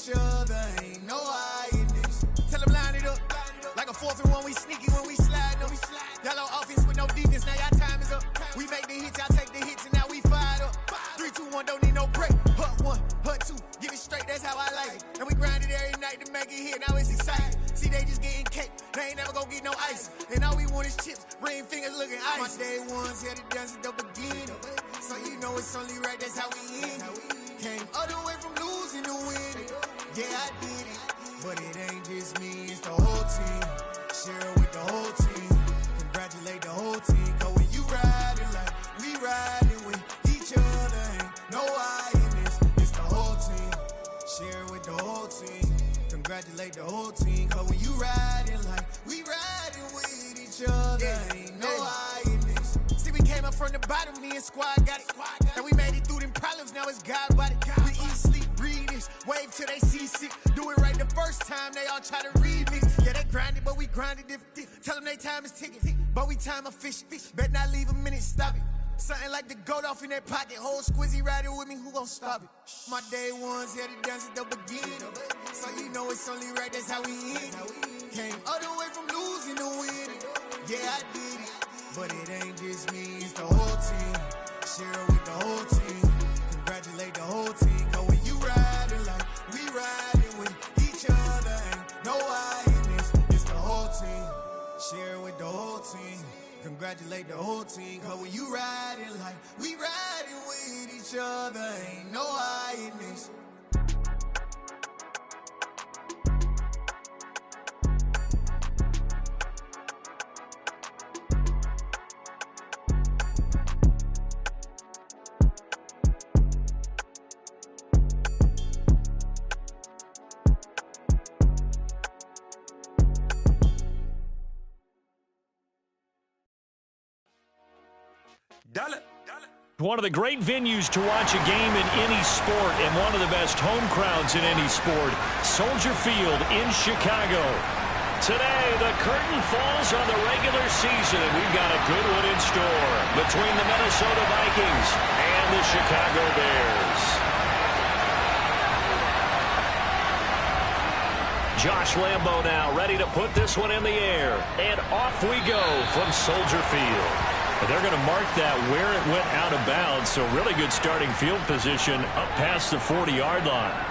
each other. Ain't no hiding this. Tell them line it up. Like a 4th and 1, we sneaky when we slide. No, y'all on offense with no defense, now y'all time is up. We make the hits, y'all take the hits, and now we fired up. 3, 2, 1, don't need no break. Hut 1, hut 2, give it straight, that's how I like it. And we grind it every night to make it here, now it's exciting. See, they just getting cake, they ain't never gonna get no ice. And all we want is chips, ring fingers looking ice. My day ones had it done since the beginning. So you know it's only right, that's how we end it. Came all the way from losing to winning. Yeah, I did it. But it ain't just me, it's the whole team. Share it with the whole team. Congratulate the whole team. Cause when you riding like we riding with each other, ain't no hiding this. It's the whole team. Share it with the whole team. Congratulate the whole team. Cause when you riding like we riding with each other, ain't no hiding this. See, we came up from the bottom, me and squad got it. And we made it through them problems, now it's God body. We eat, sleep, breathe this. Wave till they see sick. Do it right the first time, they all try to remix. Yeah, they grinded, but we grinded different. Tell them they time is ticking, but we time a fish. Bet not leave a minute, stop it. Something like the goat off in that pocket. Whole squizzy riding with me, who gon' stop it? My day ones had it done since the beginning. So you know it's only right, that's how we end it. Came all the way from losing to winning. Yeah, I did it. But it ain't just me, it's the whole team. Share it with the whole team. Congratulate the whole team. Cause when you riding like we riding with each other, ain't no hiding this. It's the whole team. Share it with the whole team. Congratulate the whole team. Cause when you riding like we riding with each other, ain't no hiding this. One of the great venues to watch a game in any sport and one of the best home crowds in any sport, Soldier Field in Chicago. Today, the curtain falls on the regular season, and we've got a good one in store between the Minnesota Vikings and the Chicago Bears. Josh Lambo now ready to put this one in the air, and off we go from Soldier Field. They're going to mark that where it went out of bounds, so really good starting field position up past the 40-yard line.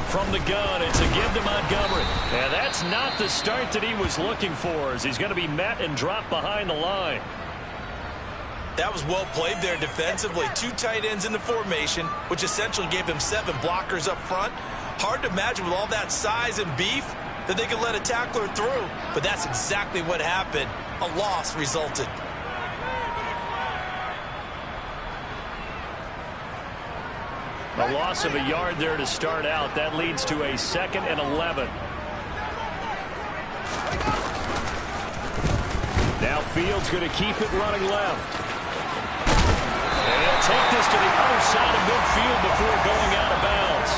From the gun, it's a give to Montgomery. And that's not the start that he was looking for, as he's going to be met and dropped behind the line. That was well played there defensively. 2 tight ends in the formation, which essentially gave them 7 blockers up front. Hard to imagine with all that size and beef that they could let a tackler through. But that's exactly what happened. A loss resulted. A loss of a yard there to start out. That leads to a 2nd and 11. Now Fields going to keep it running left. And he'll take this to the other side of midfield before going out of bounds.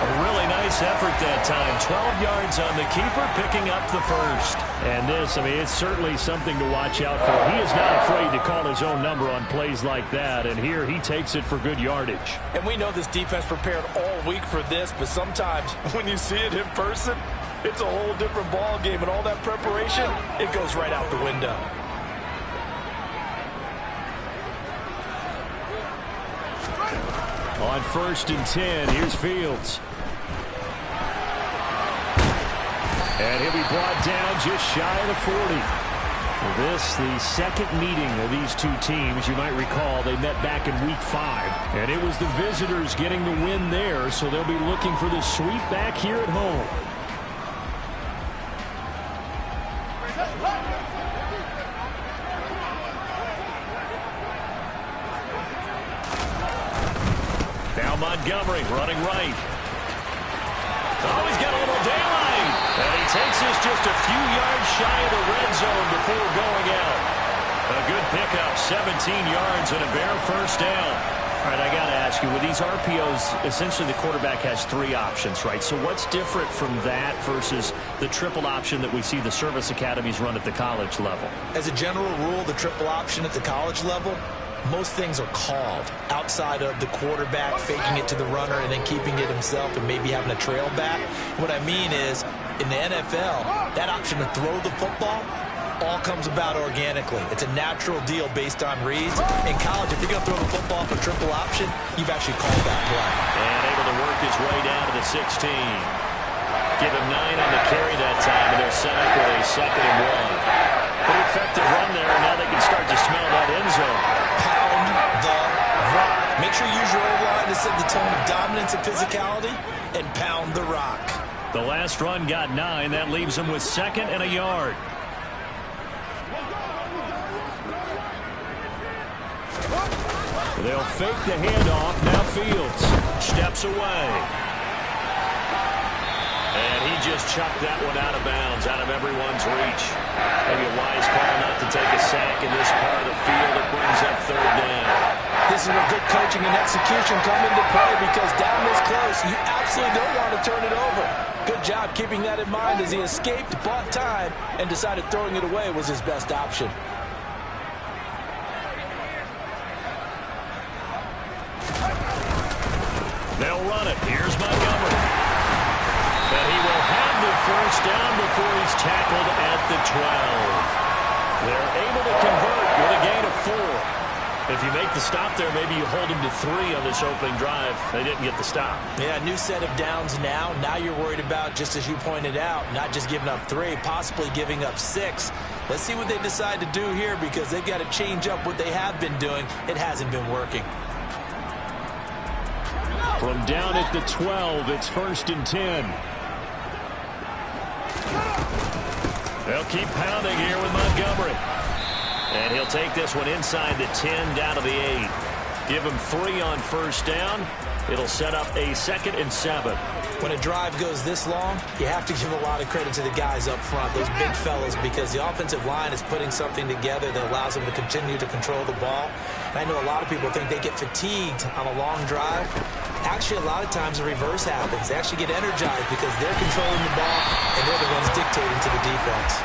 A really nice effort that time. 12 yards on the keeper, picking up the first. And this, I mean, it's certainly something to watch out for. He is not afraid to call his own number on plays like that. And here he takes it for good yardage. And we know this defense prepared all week for this, but sometimes when you see it in person, it's a whole different ball game. And all that preparation, it goes right out the window. On 1st and 10, here's Fields. And he'll be brought down just shy of the 40. This, the second meeting of these two teams. You might recall they met back in Week 5. And it was the visitors getting the win there, so they'll be looking for the sweep back here at home. Montgomery running right. Oh, he's got a little daylight. And he takes this just a few yards shy of the red zone before going out. A good pickup, 17 yards and a bare first down. All right, I got to ask you, with these RPOs, essentially the quarterback has 3 options, right? So what's different from that versus the triple option that we see the service academies run at the college level? As a general rule, the triple option at the college level, most things are called outside of the quarterback faking it to the runner and then keeping it himself and maybe having a trail back. What I mean is, in the NFL, that option to throw the football all comes about organically. It's a natural deal based on reads. In college, if you're going to throw the football for triple option, you've actually called that play. And able to work his way down to the 16. Give him 9 on the carry that time, and they're set up with a 2nd and 1. Pretty effective run there, and now they can start to smell that end zone. Pound the rock. Make sure you use your O-line to set the tone of dominance and physicality, and pound the rock. The last run got 9. That leaves them with 2nd and a yard. They'll fake the handoff. Now Fields steps away. And he just chucked that one out of bounds, out of everyone's reach. Maybe a wise call not to take a sack in this part of the field. It brings up 3rd down. This is where good coaching and execution come into play, because down this close, you absolutely don't want to turn it over. Good job keeping that in mind as he escaped, bought time, and decided throwing it away was his best option. They'll run it. Here's Montgomery. And he will have the first down before he's tackled at the 12. They're able to convert with a gain of 4. If you make the stop there, maybe you hold him to 3 on this opening drive. They didn't get the stop. Yeah, new set of downs now. Now you're worried about, just as you pointed out, not just giving up 3, possibly giving up 6. Let's see what they decide to do here, because they've got to change up what they have been doing. It hasn't been working. From down at the 12, it's 1st and 10. They'll keep pounding here with Montgomery. And he'll take this one inside the 10, down to the 8. Give him 3 on first down. It'll set up a 2nd and 7. When a drive goes this long, you have to give a lot of credit to the guys up front, those big fellas, because the offensive line is putting something together that allows them to continue to control the ball. And I know a lot of people think they get fatigued on a long drive. Actually, a lot of times the reverse happens. They actually get energized because they're controlling the ball and they're the ones dictating to the defense.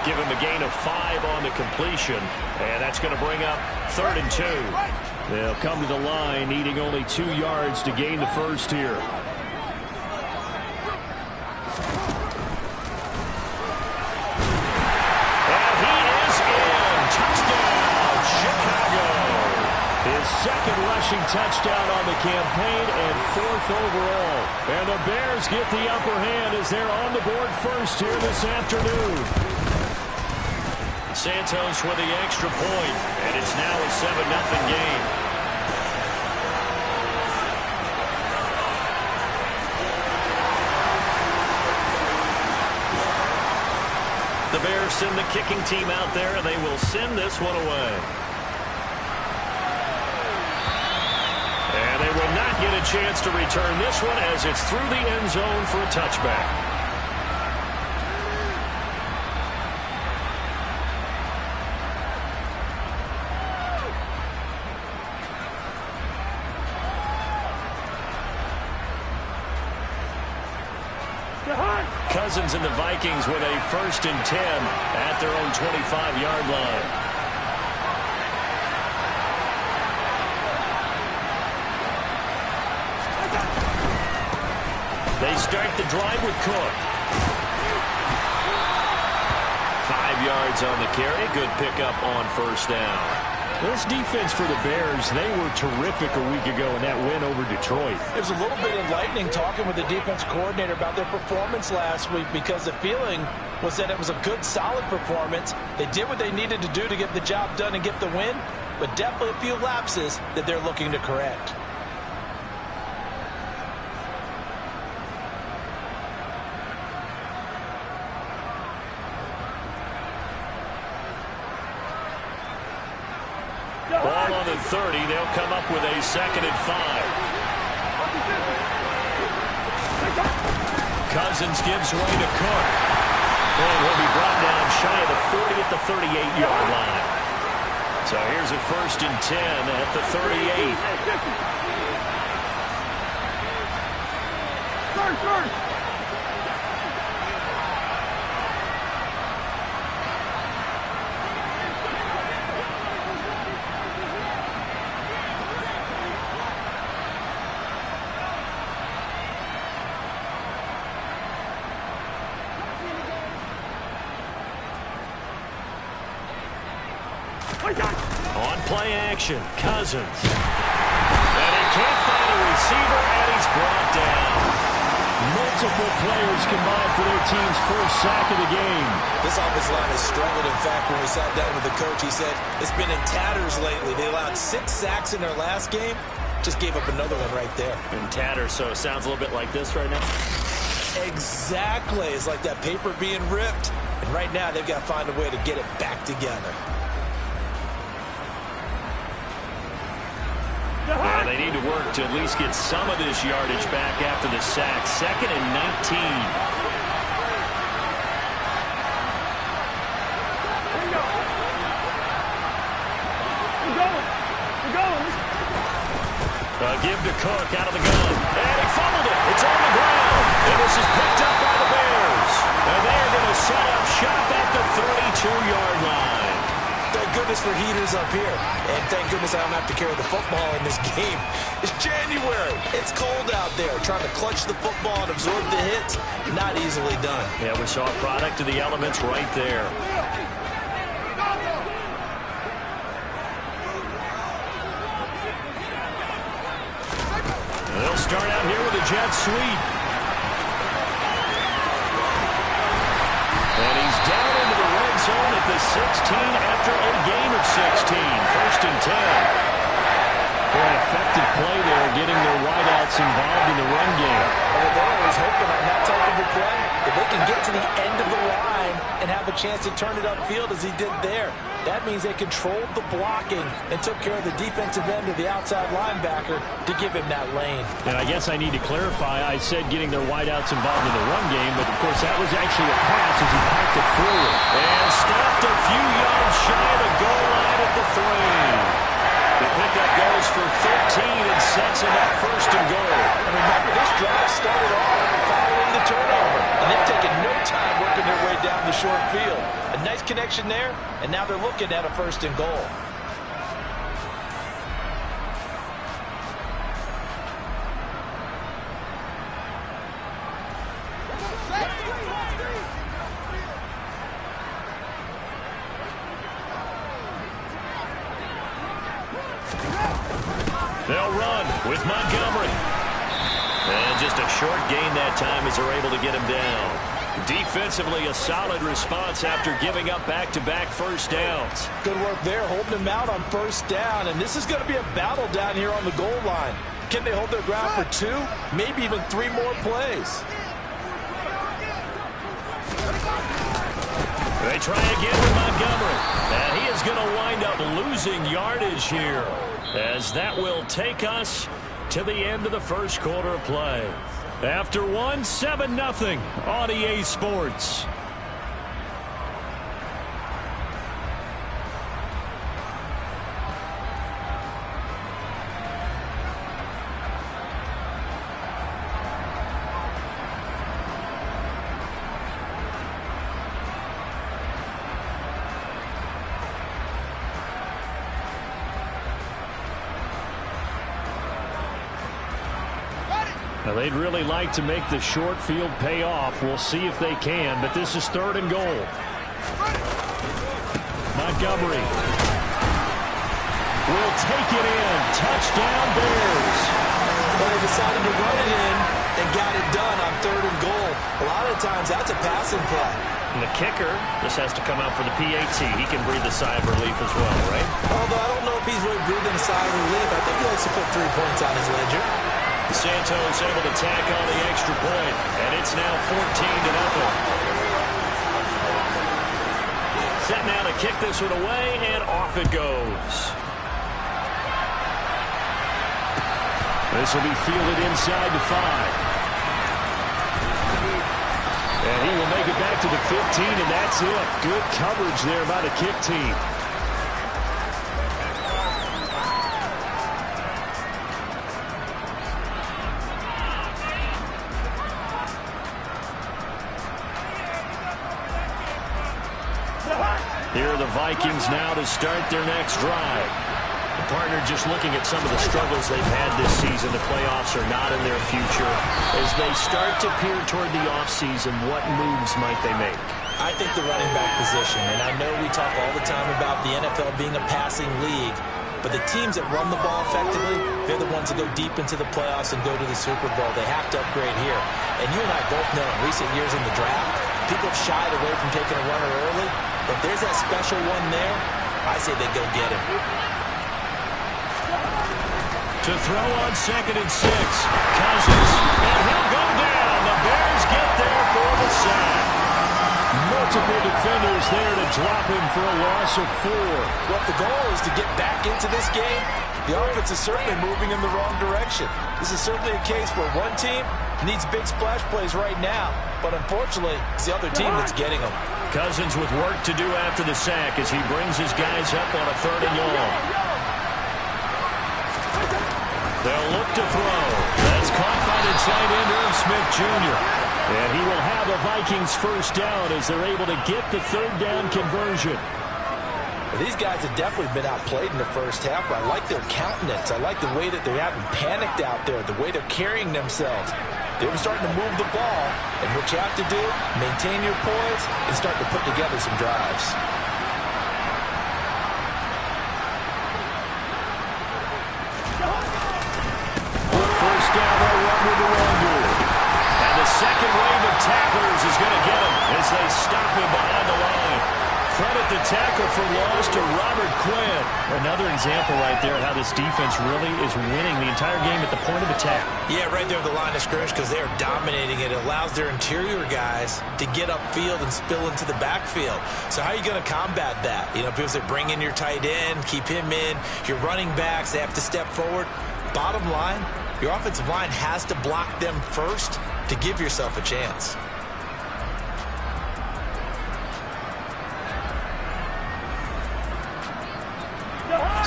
Give him a gain of 5 on the completion, and that's going to bring up 3rd and 2. They'll come to the line, needing only 2 yards to gain the first here. And he is in. Touchdown, Chicago. His 2nd rushing touchdown on the campaign and 4th overall. And the Bears get the upper hand as they're on the board first here this afternoon. Santos with the extra point, and it's now a 7-0 game. The Bears send the kicking team out there, and they will send this one away. And they will not get a chance to return this one as it's through the end zone for a touchback. Cousins and the Vikings with a 1st and 10 at their own 25-yard line. They start the drive with Cook. 5 yards on the carry. Good pickup on first down. This defense for the Bears, they were terrific a week ago in that win over Detroit. It was a little bit enlightening talking with the defense coordinator about their performance last week, because the feeling was that it was a good, solid performance. They did what they needed to do to get the job done and get the win, but definitely a few lapses that they're looking to correct. Ball on the 30. They'll come up with a 2nd and 5. Cousins gives way to Cook. And he'll be brought down shy of the 40 at the 38-yard line. So here's a 1st and 10 at the 38. On play action, Cousins. And he can't find a receiver, and he's brought down. Multiple players combined for their team's first sack of the game. This offensive line has struggled. In fact, when we sat down with the coach, he said it's been in tatters lately. They allowed 6 sacks in their last game. Just gave up another one right there. In tatters, so it sounds a little bit like this right now. Exactly. It's like that paper being ripped. And right now, they've got to find a way to get it back together. And they need to work to at least get some of this yardage back after the sack. 2nd and 19. Give to Cook out of the gun. And he fumbled it. It's on the ground. And this is picked up by the Bears. And they're going to set up shop at the 32-yard line. Thank goodness for heaters up here. And thank goodness I don't have to carry the football in this game. It's January. It's cold out there. Trying to clutch the football and absorb the hits, not easily done. Yeah, we saw a product of the elements right there. They'll start out here with a jet sweep. And he's down into the red zone at the 16 after a gain of 16. 1st and 10. An effective play there, getting their wideouts involved in the run game. Well, they're always hoping on that type of a play. If they can get to the end of the line and have a chance to turn it upfield as he did there, that means they controlled the blocking and took care of the defensive end of the outside linebacker to give him that lane. And I guess I need to clarify, I said getting their wideouts involved in the run game, but of course that was actually a pass as he packed it forward. And stopped a few yards shy of the goal line at the 3. The pickup goes for 13 and sets him up 1st and goal. And remember, this drive started off following the turnover. And they've taken no time working their way down the short field. A nice connection there, and now they're looking at a 1st and goal. They'll run with Montgomery. And just a short gain that time as they're able to get him down. Defensively, a solid response after giving up back-to-back first downs. Good work there, holding him out on 1st down. And this is going to be a battle down here on the goal line. Can they hold their ground for 2, maybe even 3 more plays? They try again with Montgomery. And he is going to wind up losing yardage here, as that will take us to the end of the 1st quarter of play. After 7-0 on EA Sports. Now, they'd really like to make the short field pay off. We'll see if they can, but this is 3rd and goal. Montgomery will take it in. Touchdown, Bears. Well, they decided to run it in and got it done on 3rd and goal. A lot of times, that's a passing play. And the kicker just has to come out for the PAT. He can breathe a sigh of relief as well, right? Although I don't know if he's really breathing a sigh of relief. I think he likes to put 3 points on his ledger. Santos able to tack on the extra point, and it's now 14-0. Set now to kick this one away, and off it goes. This will be fielded inside the 5. And he will make it back to the 15, and that's it. Good coverage there by the kick team. Here are the Vikings now to start their next drive. The partner just looking at some of the struggles they've had this season. The playoffs are not in their future. As they start to peer toward the offseason, what moves might they make? I think the running back position, and I know we talk all the time about the NFL being a passing league, but the teams that run the ball effectively, they're the ones that go deep into the playoffs and go to the Super Bowl. They have to upgrade here. And you and I both know in recent years in the draft, people have shied away from taking a runner early. But if there's that special one there, I say they go get him. To throw on 2nd and 6. Cousins. And he'll go down. The Bears get there for the sack. Multiple defenders there to drop him for a loss of 4. Well, if the goal is to get back into this game, the offense is certainly moving in the wrong direction. This is certainly a case where one team needs big splash plays right now, but unfortunately, it's the other team that's getting them. Cousins with work to do after the sack as he brings his guys up on a 3rd and long. They'll look to throw. That's caught by the tight end, Irv Smith Jr. And he will have the Vikings first down as they're able to get the 3rd down conversion. These guys have definitely been outplayed in the first half. I like their countenance. I like the way that they haven't panicked out there, the way they're carrying themselves. They're starting to move the ball, and what you have to do, maintain your poise and start to put together some drives. First down, they'll run with the Wonder. And the second wave of tacklers is going to get him as they stop him behind the line. Credit the tackle for loss to Robert Quinn. Another example right there how this defense really is winning the entire game at the point of attack. Yeah, right there at the line of scrimmage because they are dominating it. It allows their interior guys to get upfield and spill into the backfield. So how are you going to combat that? You know, people say bring in your tight end, keep him in. Your running backs, they have to step forward. Bottom line, your offensive line has to block them first to give yourself a chance.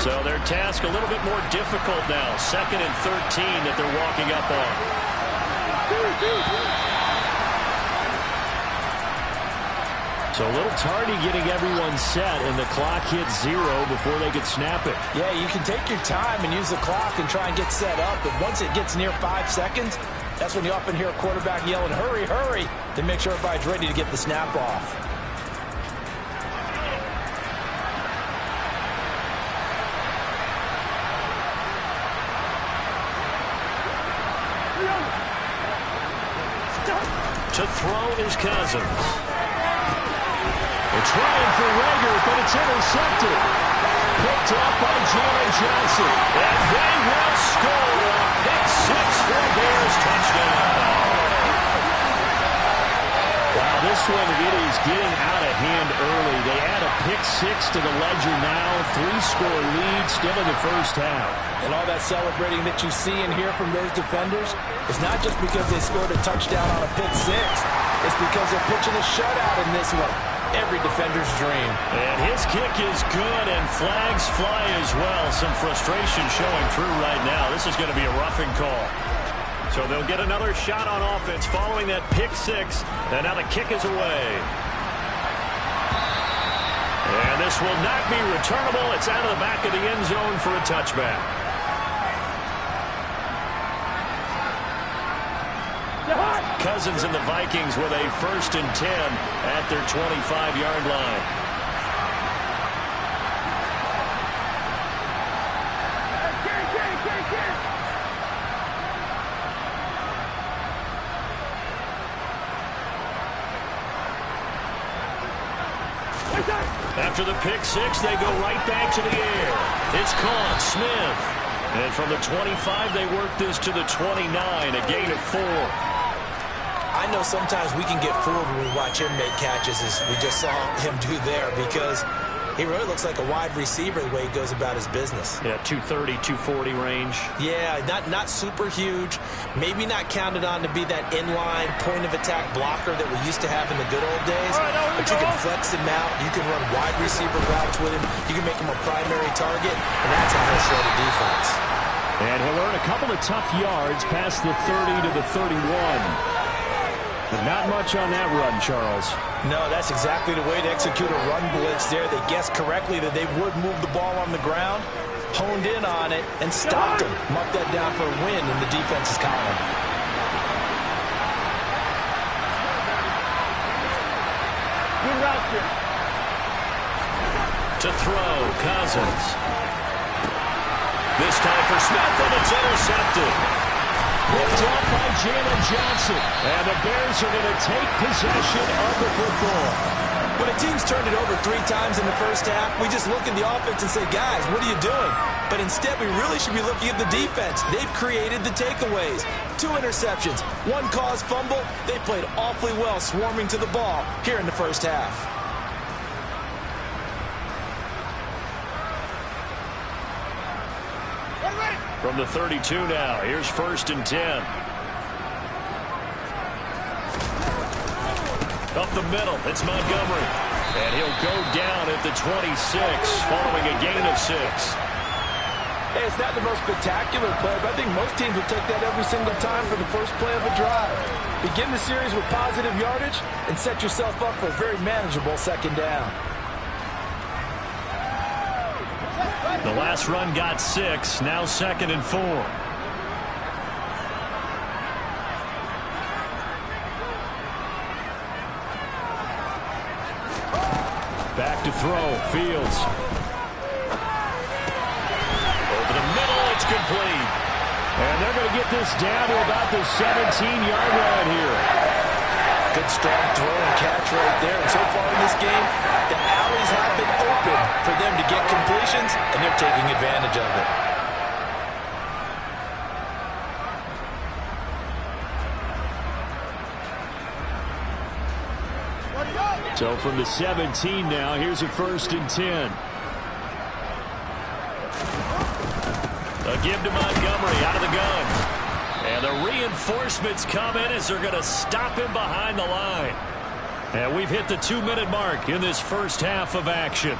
So their task a little bit more difficult now. 2nd and 13 that they're walking up on. So a little tardy getting everyone set, and the clock hits 0 before they could snap it. Yeah, you can take your time and use the clock and try and get set up, but once it gets near 5 seconds, that's when you often hear a quarterback yelling, hurry, hurry, to make sure everybody's ready to get the snap off. To throw is Cousins. They're trying for Rager, but it's intercepted. Picked up by Jalen Johnson. And they will score a pick 6 for a Bears touchdown. Wow, this one, it is getting out of hand early. They add a pick 6 to the ledger now. 3-score lead still in the first half. And all that celebrating that you see and hear from those defenders is not just because they scored a touchdown on a pick 6. It's because they're pitching a shutout in this one. Every defender's dream. And his kick is good, and flags fly as well. Some frustration showing through right now. This is going to be a roughing call. So they'll get another shot on offense following that pick 6. And now the kick is away. And this will not be returnable. It's out of the back of the end zone for a touchback. Cousins and the Vikings with a 1st and 10 at their 25-yard line. After the pick 6, they go right back to the air. It's caught. Smith. And from the 25, they work this to the 29, a gain of 4. I know sometimes we can get fooled when we watch him make catches, as we just saw him do there, because He really looks like a wide receiver the way he goes about his business. Yeah, 230, 240 range. Yeah, not super huge. Maybe not counted on to be that inline point-of-attack blocker that we used to have in the good old days. But you can flex him out. You can run wide receiver routes with him. You can make him a primary target, and that's how he'll show the defense. And he'll earn a couple of tough yards past the 30 to the 31. But not much on that run, Charles. No, that's exactly the way to execute a run blitz there. They guessed correctly that they would move the ball on the ground, honed in on it, and stopped them. Marked that down for a win in the defense's column. Good route here. To throw, Cousins. This time for Smith, and it's intercepted. Picked up by Jalen Johnson. And the Bears are going to take possession of the football. When a team's turned it over 3 times in the first half, we just look at the offense and say, guys, what are you doing? But instead, we really should be looking at the defense. They've created the takeaways. 2 interceptions, 1 caused fumble. They played awfully well swarming to the ball here in the first half. From the 32 now, here's 1st and 10. Up the middle, it's Montgomery. And he'll go down at the 26, following a gain of 6. Hey, it's not the most spectacular play, but I think most teams will take that every single time for the first play of a drive. Begin the series with positive yardage and set yourself up for a very manageable second down. The last run got 6, now 2nd and 4. Back to throw, Fields. Over the middle, it's complete. And they're going to get this down to about the 17-yard line here. Good strong throw and catch right there. And so far in this game, the alleys have been open for them to get completions, and they're taking advantage of it. So from the 17 now, here's a 1st and 10. A give to Montgomery out of the gun. And the reinforcements come in as they're going to stop him behind the line. And we've hit the 2-minute mark in this first half of action.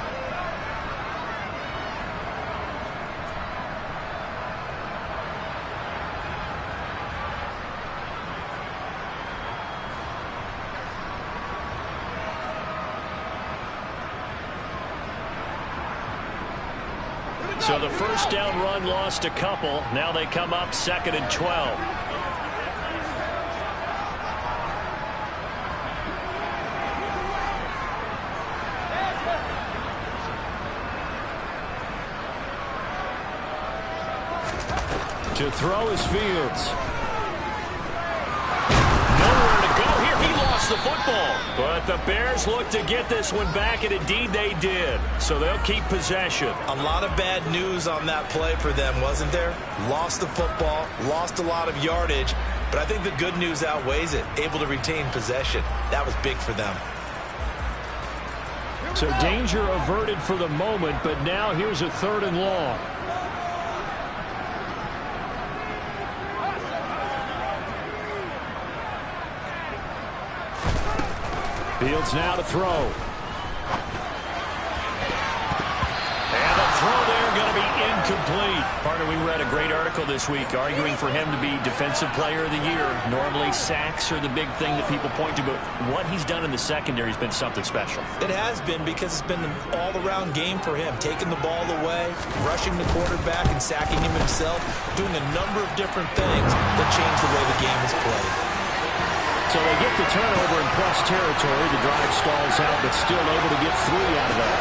So the first down run lost a couple. Now they come up 2nd and 12. To throw is Fields. Nowhere to go here. He lost the football. But the Bears look to get this one back, and indeed they did. So they'll keep possession. A lot of bad news on that play for them, wasn't there? Lost the football, lost a lot of yardage, but I think the good news outweighs it. Able to retain possession. That was big for them. So danger averted for the moment, but now here's a 3rd and long. Fields now to throw. And the throw there going to be incomplete. Partner, we read a great article this week arguing for him to be Defensive Player of the Year. Normally sacks are the big thing that people point to, but what he's done in the secondary has been something special. It has been, because it's been an all-around game for him. Taking the ball away, rushing the quarterback, and sacking him himself. Doing a number of different things that change the way the game is played. So they get the turnover in plus territory. The drive stalls out, but still able to get 3 out of that.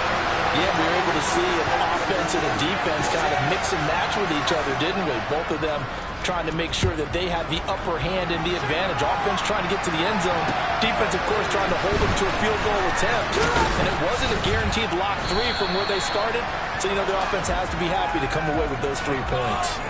Yeah, we were able to see an offense and a defense kind of mix and match with each other, didn't we? Both of them trying to make sure that they had the upper hand and the advantage. Offense trying to get to the end zone. Defense, of course, trying to hold them to a field goal attempt. And it wasn't a guaranteed lock 3 from where they started. So, you know, the offense has to be happy to come away with those 3 points.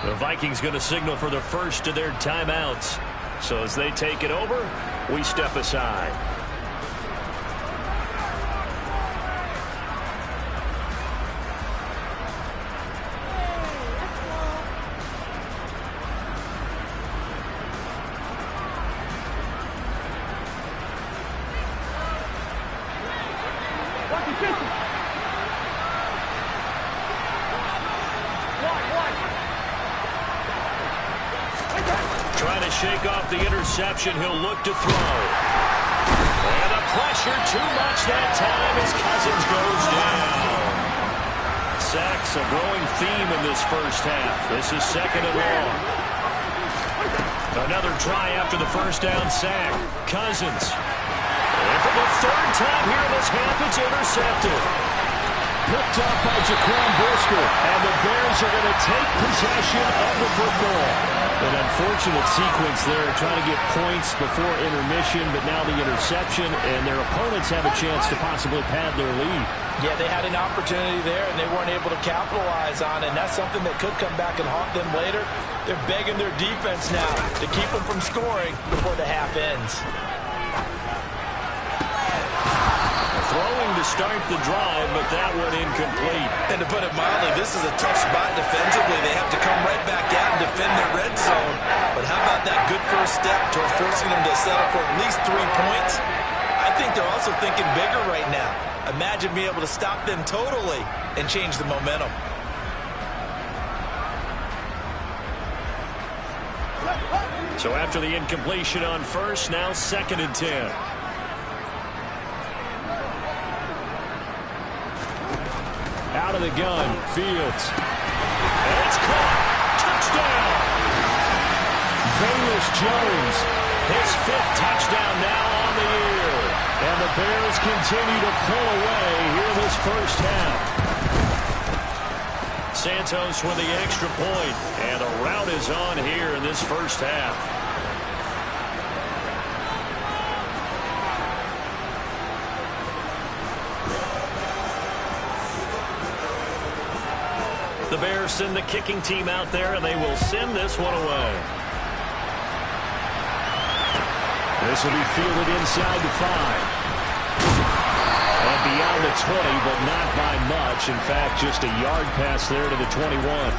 The Vikings going to signal for the first of their timeouts. So as they take it over, we step aside. Trying to shake off the interception. He'll look to throw. And the pressure too much that time as Cousins goes down. Sacks a growing theme in this first half. This is 2nd and long. Another try after the first down sack. Cousins. And for the 3rd time here in this half, it's intercepted. Picked up by Jaquan Brisker. And the Bears are going to take possession of the football. An unfortunate sequence there, trying to get points before intermission, but now the interception, and their opponents have a chance to possibly pad their lead. Yeah, they had an opportunity there, and they weren't able to capitalize on it, and that's something that could come back and haunt them later. They're begging their defense now to keep them from scoring before the half ends. Throwing to start the drive, but that one incomplete. And to put it mildly, this is a tough spot defensively. They have to come right back out and defend their red zone. But how about that good first step toward forcing them to settle for at least 3 points? I think they're also thinking bigger right now. Imagine being able to stop them totally and change the momentum. So after the incompletion on first, now 2nd and 10. Out of the gun, Fields. And it's caught. Touchdown. Velus Jones, his 5th touchdown now on the year. And the Bears continue to pull away here in this first half. Santos with the extra point, and a rout is on here in this first half. The Bears send the kicking team out there, and they will send this one away. This will be fielded inside the 5. And beyond the 20, but not by much. In fact, just a yard pass there to the 21.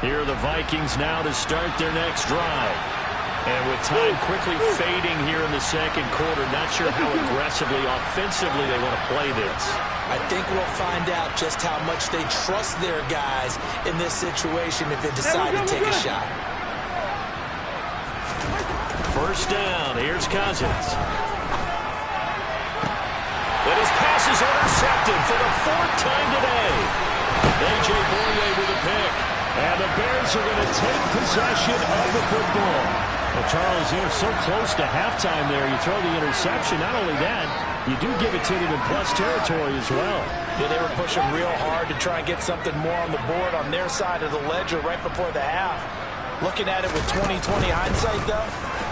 Here are the Vikings now to start their next drive. And with time quickly fading here in the 2nd quarter, not sure how aggressively, offensively they want to play this. I think we'll find out just how much they trust their guys in this situation if they decide to take a shot. First down, here's Cousins. But his pass is intercepted for the 4th time today. A.J. Boye with a pick. And the Bears are going to take possession of the football. Well, Charles, you're so close to halftime there. You throw the interception. Not only that, you do give it to them in plus territory as well. Yeah, they were pushing real hard to try and get something more on the board on their side of the ledger right before the half. Looking at it with 20/20 hindsight, though,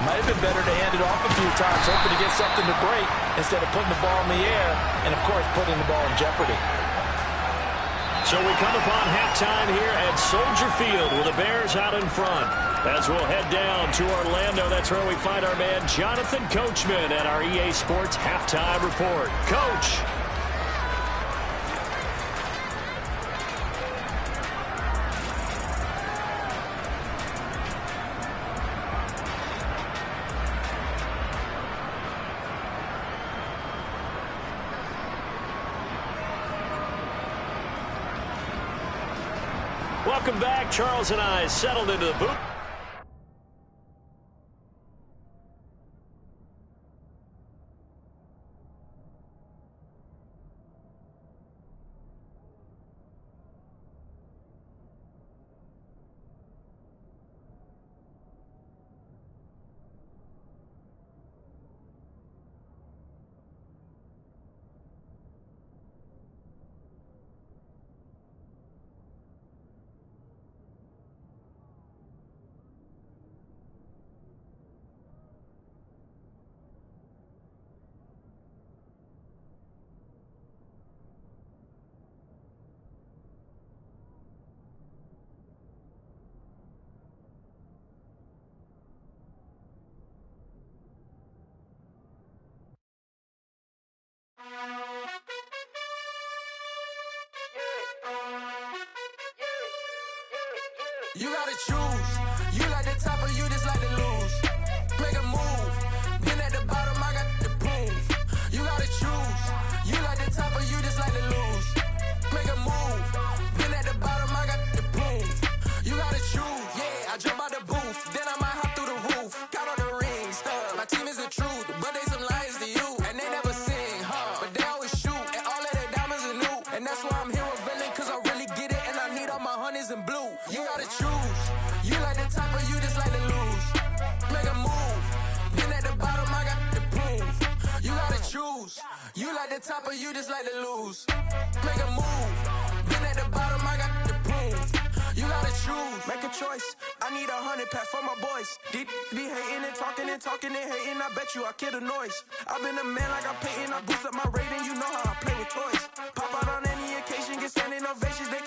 might have been better to hand it off a few times, hoping to get something to break instead of putting the ball in the air and, of course, putting the ball in jeopardy. So we come upon halftime here at Soldier Field with the Bears out in front. As we'll head down to Orlando, that's where we find our man Jonathan Coachman at our EA Sports Halftime Report. Coach. Welcome back. Charles and I settled into the booth. You gotta choose. You like the top or you just like to lose. Make a move. Been at the bottom, I got the prove. You gotta choose. You like the top or you just like to lose. Make a move. Been at the bottom, I got the prove. You gotta choose. Yeah, I jump out the booth. Then I might hop through the roof. Count on the rings. My team is the truth, but they some liars to you. And they never sing, huh? But they always shoot. And all of their diamonds are new. And that's why I'm here with Villain, cause I really get it. And I need all my honeys in blue. You gotta choose. You like the top or you just like to lose. Make a move. Been at the bottom, I got the proof. You gotta choose. You like the top or you just like to lose. Make a move. Been at the bottom, I got the proof. You gotta choose. Make a choice. I need 100 pack for my boys. Deep be hating and talking and talking and hating. I bet you I kill the noise. I've been a man like I'm Peyton. I boost up my rating. You know how I play with toys. Pop out on any occasion, get standing ovations. They